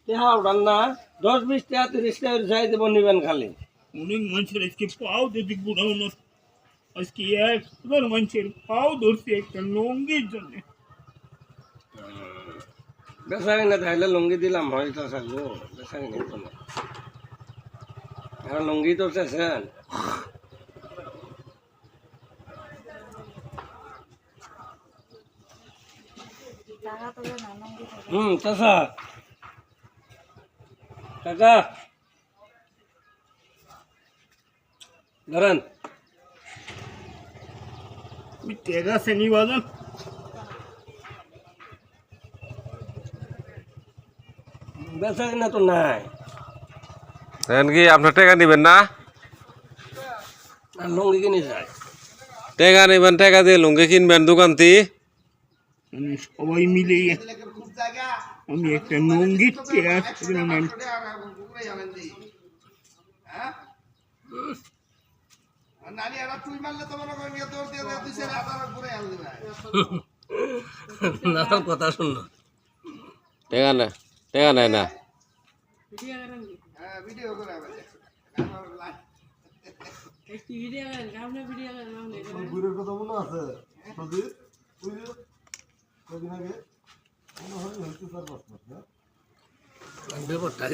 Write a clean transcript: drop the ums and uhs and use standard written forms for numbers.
টেহা উঠান না 10-20 টাকা 30 টাকা চাই দেব নিবেন খালি অনেক মানুষের আজকে পাও যদি বুড়ানো আজকে একবার মানুষের পাও ধরছে একটা লঙ্গির জন্য বেচা কিনা তাহলে লুঙ্গি দিলাম হয়তো থাকবো বেচা কিনা তো না আর লুঙ্গি তো চেছেন চাচা কাকা ধরেন টেকা শ্রেণী বাজান বেচা কিনা তো নাই এখন কি আপনার টাকা নেবেন না আর লুঙ্গি কিনে যায় টাকা নেবেন টাকা দিয়ে লুঙ্গি কিনবেন দোকান থেকে সবাই মিলে আমি একটা লঙ্গির টেকা কথা শুনলো টাকা নেয় না ব্যাপারটা